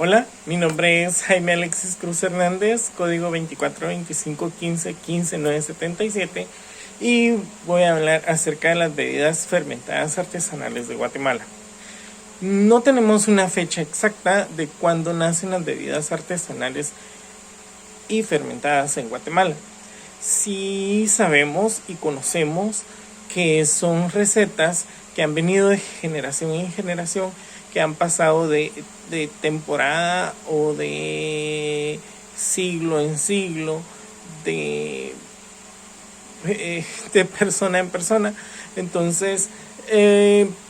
Hola, mi nombre es Jaime Alexis Cruz Hernández, código 242515159977 y voy a hablar acerca de las bebidas fermentadas artesanales de Guatemala. No tenemos una fecha exacta de cuándo nacen las bebidas artesanales y fermentadas en Guatemala. Sí sabemos y conocemos que son recetas que han venido de generación en generación, que han pasado de temporada o de siglo en siglo, de persona en persona. Entonces,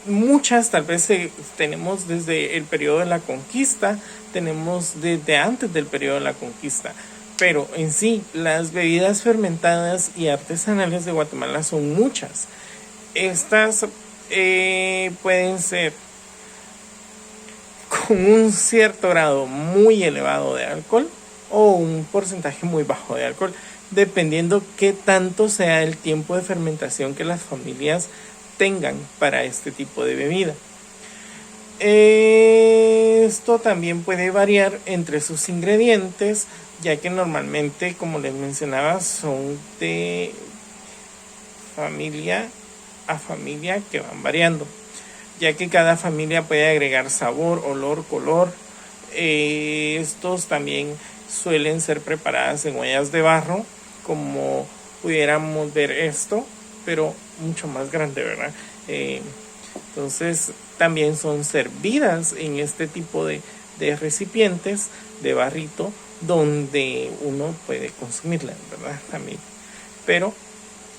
muchas tal vez tenemos desde el periodo de la conquista, tenemos desde antes del periodo de la conquista. Pero en sí, las bebidas fermentadas y artesanales de Guatemala son muchas. Estas pueden ser con un cierto grado muy elevado de alcohol o un porcentaje muy bajo de alcohol, dependiendo qué tanto sea el tiempo de fermentación que las familias tengan para este tipo de bebida. Esto también puede variar entre sus ingredientes, ya que normalmente, como les mencionaba, son de familia a familia que van variando, ya que cada familia puede agregar sabor, olor, color. Estos también suelen ser preparadas en ollas de barro, como pudiéramos ver esto, pero mucho más grande, ¿verdad? Entonces también son servidas en este tipo de recipientes de barrito, donde uno puede consumirla, ¿verdad? También. Pero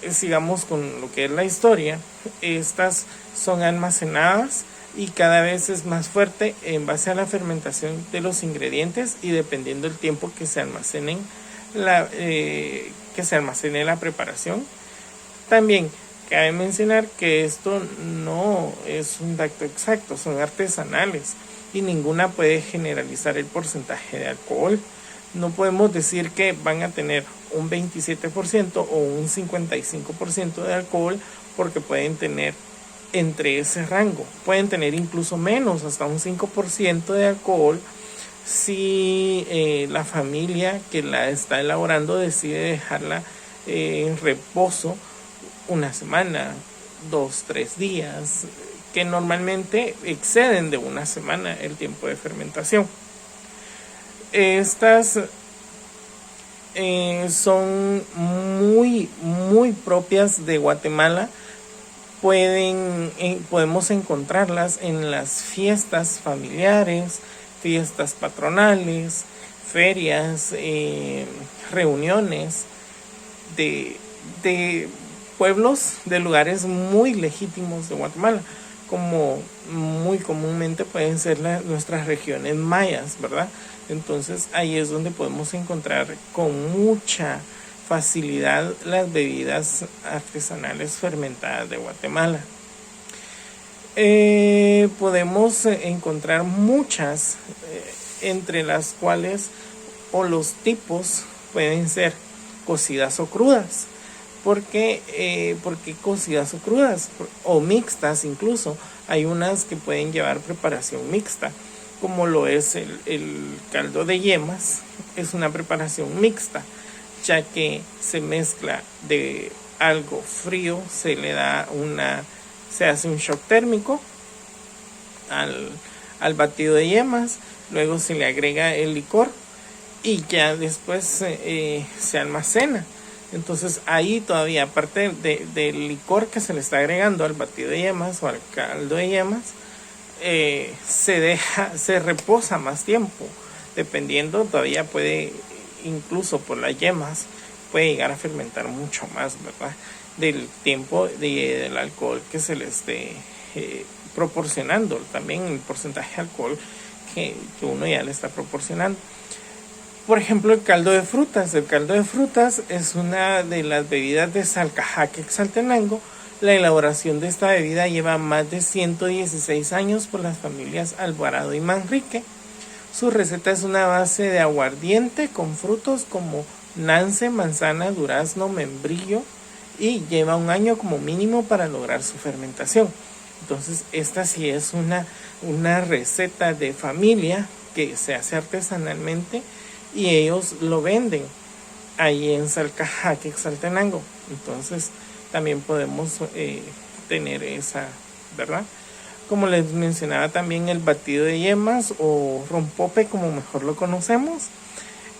sigamos con lo que es la historia. Estas son almacenadas y cada vez es más fuerte en base a la fermentación de los ingredientes y dependiendo del tiempo que se almacene la preparación. También cabe mencionar que esto no es un dato exacto, son artesanales y ninguna puede generalizar el porcentaje de alcohol. No podemos decir que van a tener un 27% o un 55% de alcohol, porque pueden tener entre ese rango. Pueden tener incluso menos, hasta un 5% de alcohol, si la familia que la está elaborando decide dejarla en reposo una semana, 2-3 días, que normalmente exceden de una semana el tiempo de fermentación. Estas son muy propias de Guatemala. Podemos encontrarlas en las fiestas familiares, fiestas patronales, ferias, reuniones de pueblos, de lugares muy legítimos de Guatemala, como muy comúnmente pueden ser nuestras regiones mayas, ¿verdad? Entonces ahí es donde podemos encontrar con mucha facilidad las bebidas artesanales fermentadas de Guatemala. Podemos encontrar muchas, entre las cuales o los tipos pueden ser cocidas o crudas. ¿Por qué cocidas o crudas? O mixtas incluso. Hay unas que pueden llevar preparación mixta, como lo es el caldo de yemas. Es una preparación mixta, ya que se mezcla de algo frío, se hace un shock térmico al batido de yemas, luego se le agrega el licor y ya después se almacena. Entonces ahí todavía, aparte del licor que se le está agregando al batido de yemas o al caldo de yemas, se reposa más tiempo, dependiendo, todavía puede, incluso por las yemas, puede llegar a fermentar mucho más, ¿verdad? Del tiempo del alcohol que se le esté proporcionando, también el porcentaje de alcohol que uno ya le está proporcionando. Por ejemplo, el caldo de frutas. El caldo de frutas es una de las bebidas de Salcajaque-Xaltenango. La elaboración de esta bebida lleva más de 116 años por las familias Alvarado y Manrique. Su receta es una base de aguardiente con frutos como nance, manzana, durazno, membrillo, y lleva 1 año como mínimo para lograr su fermentación. Entonces esta sí es una receta de familia que se hace artesanalmente y ellos lo venden ahí en Salcajaque, Exaltenango. Entonces también podemos tener esa, ¿verdad? Como les mencionaba también el batido de yemas o rompope, como mejor lo conocemos.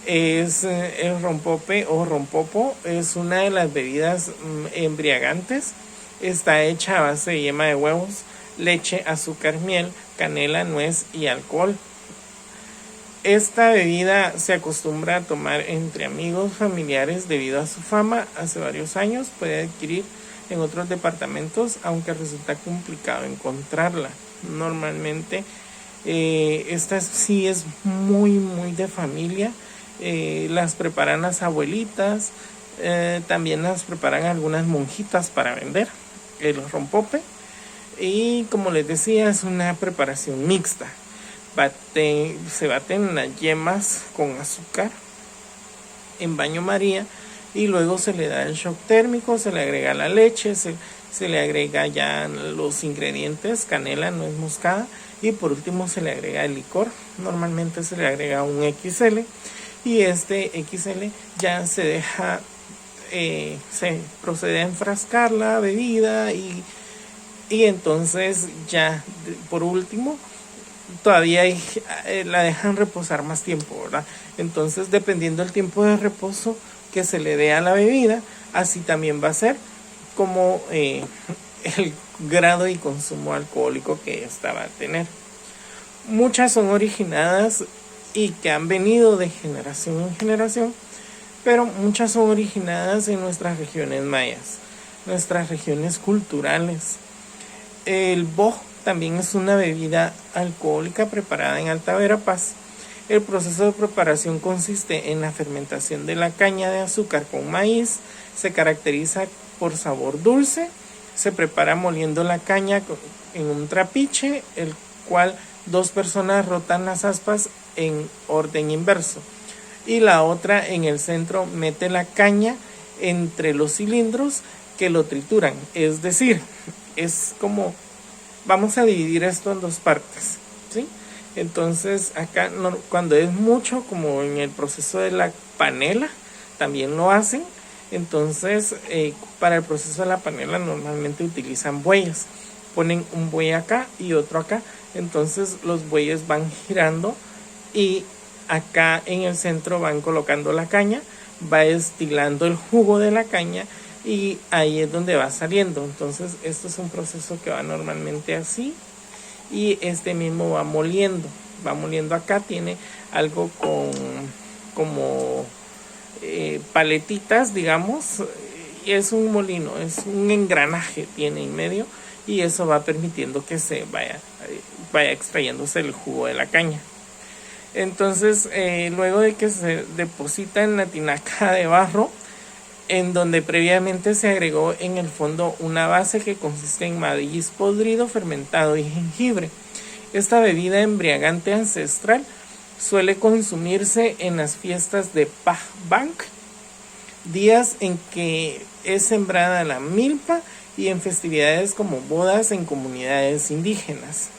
Es el rompope o rompopo, es una de las bebidas embriagantes. Está hecha a base de yema de huevos, leche, azúcar, miel, canela, nuez y alcohol. Esta bebida se acostumbra a tomar entre amigos, familiares debido a su fama. Hace varios años puede adquirir en otros departamentos, aunque resulta complicado encontrarla. Normalmente esta sí es muy de familia. Las preparan las abuelitas, también las preparan algunas monjitas para vender el rompope. Y como les decía, es una preparación mixta. Se baten las yemas con azúcar en baño María y luego se le da el shock térmico, se le agrega la leche, se le agrega ya los ingredientes, canela, nuez moscada, y por último se le agrega el licor. Normalmente se le agrega un XL y este XL ya se deja, se procede a enfrascar la bebida y entonces ya por último todavía la dejan reposar más tiempo, ¿verdad? Entonces, dependiendo del tiempo de reposo que se le dé a la bebida, así también va a ser como el grado y consumo alcohólico que esta va a tener. Muchas son originadas y que han venido de generación en generación, pero muchas son originadas en nuestras regiones mayas, nuestras regiones culturales. El boj también es una bebida alcohólica preparada en Alta Verapaz. El proceso de preparación consiste en la fermentación de la caña de azúcar con maíz. Se caracteriza por sabor dulce. Se prepara moliendo la caña en un trapiche, el cual 2 personas rotan las aspas en orden inverso. Y la otra en el centro mete la caña entre los cilindros que lo trituran. Es decir, es como... Vamos a dividir esto en 2 partes, ¿sí? Entonces acá cuando es mucho, como en el proceso de la panela, también lo hacen. Entonces para el proceso de la panela normalmente utilizan bueyes. Ponen un buey acá y otro acá. Entonces los bueyes van girando y acá en el centro van colocando la caña, va destilando el jugo de la caña y ahí es donde va saliendo. Entonces esto es un proceso que va normalmente así y este mismo va moliendo acá, tiene algo como paletitas, digamos, y es un molino, es un engranaje tiene en medio y eso va permitiendo que se vaya extrayéndose el jugo de la caña. Entonces luego de que se deposita en la tinaca de barro, en donde previamente se agregó en el fondo una base que consiste en maíz podrido, fermentado y jengibre. Esta bebida embriagante ancestral suele consumirse en las fiestas de Pajbank, días en que es sembrada la milpa, y en festividades como bodas en comunidades indígenas.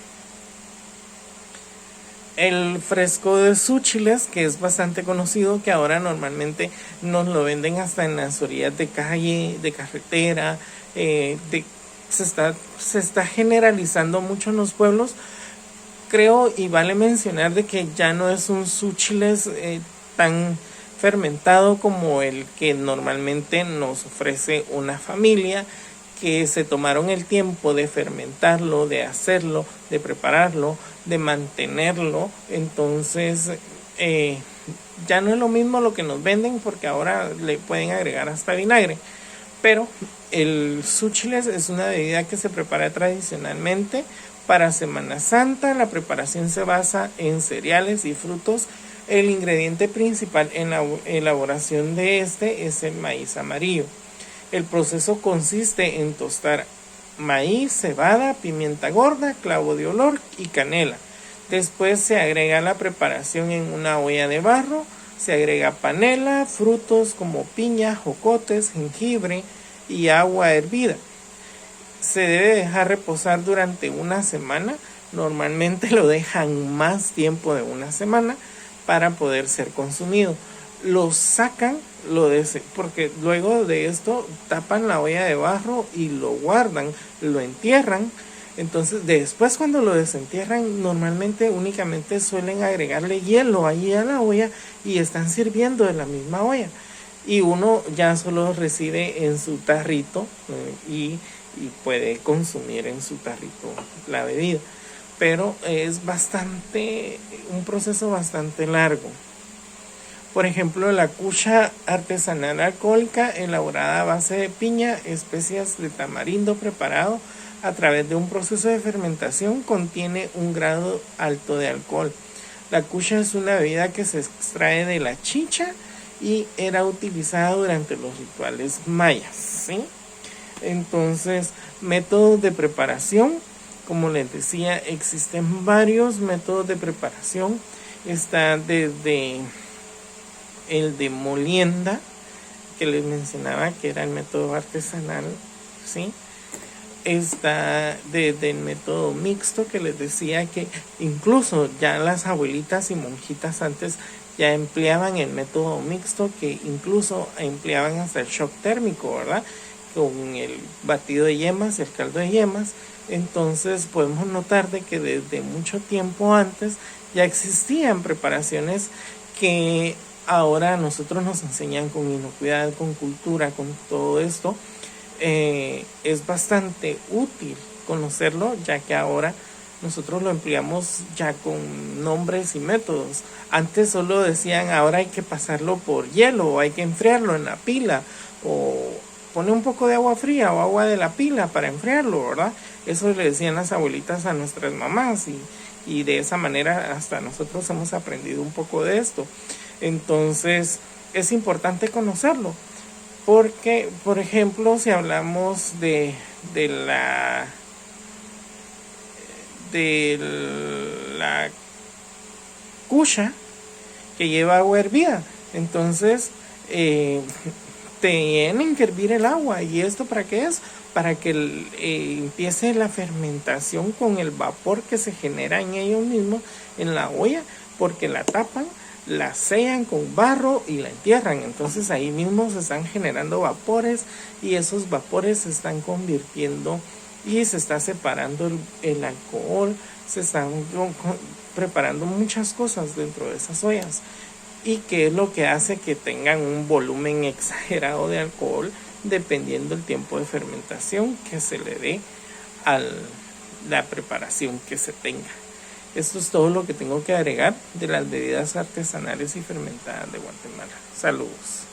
El fresco de Súchiles, que es bastante conocido, que ahora normalmente nos lo venden hasta en las orillas de calle, de carretera, se está generalizando mucho en los pueblos. Creo y vale mencionar de que ya no es un Súchiles tan fermentado como el que normalmente nos ofrece una familia, que se tomaron el tiempo de fermentarlo, de hacerlo, de prepararlo, de mantenerlo. Entonces ya no es lo mismo lo que nos venden, porque ahora le pueden agregar hasta vinagre. Pero el Súchiles es una bebida que se prepara tradicionalmente para Semana Santa. La preparación se basa en cereales y frutos. El ingrediente principal en la elaboración de este es el maíz amarillo. El proceso consiste en tostar maíz, cebada, pimienta gorda, clavo de olor y canela. Después se agrega la preparación en una olla de barro, se agrega panela, frutos como piña, jocotes, jengibre y agua hervida. Se debe dejar reposar durante una semana Normalmente lo dejan más tiempo de una semana para poder ser consumido. Lo sacan, porque luego de esto tapan la olla de barro y lo guardan, lo entierran. Entonces después cuando lo desentierran, normalmente únicamente suelen agregarle hielo ahí a la olla y están sirviendo de la misma olla. Y uno ya solo recibe en su tarrito y puede consumir en su tarrito la bebida. Pero es un proceso bastante largo. Por ejemplo, la kucha artesanal alcohólica elaborada a base de piña, especias de tamarindo preparado a través de un proceso de fermentación contiene un grado alto de alcohol. La kucha es una bebida que se extrae de la chicha y era utilizada durante los rituales mayas, ¿sí? Entonces, métodos de preparación, como les decía, existen varios métodos de preparación. Está desde el de molienda, que les mencionaba que era el método artesanal, ¿sí? Está desde el método mixto, que les decía que incluso ya las abuelitas y monjitas antes ya empleaban el método mixto, que incluso empleaban hasta el shock térmico, ¿verdad? Con el batido de yemas, el caldo de yemas. Entonces podemos notar de que desde mucho tiempo antes ya existían preparaciones que ahora nosotros nos enseñan con inocuidad, con cultura, con todo esto. Es bastante útil conocerlo, ya que ahora nosotros lo empleamos ya con nombres y métodos. Antes solo decían, ahora hay que pasarlo por hielo, o hay que enfriarlo en la pila, o pone un poco de agua fría o agua de la pila para enfriarlo, ¿verdad? Eso le decían las abuelitas a nuestras mamás y de esa manera hasta nosotros hemos aprendido un poco de esto. Entonces es importante conocerlo, porque, por ejemplo, si hablamos de la kucha, que lleva agua hervida, entonces tienen que hervir el agua. ¿Y esto para qué es? Para que empiece la fermentación con el vapor que se genera en ellos mismos en la olla, porque la tapan, la sellan con barro y la entierran. Entonces ahí mismo se están generando vapores y esos vapores se están convirtiendo y se está separando el alcohol, se están preparando muchas cosas dentro de esas ollas, y que es lo que hace que tengan un volumen exagerado de alcohol dependiendo del tiempo de fermentación que se le dé a la preparación que se tenga. Esto es todo lo que tengo que agregar de las bebidas artesanales y fermentadas de Guatemala. Saludos.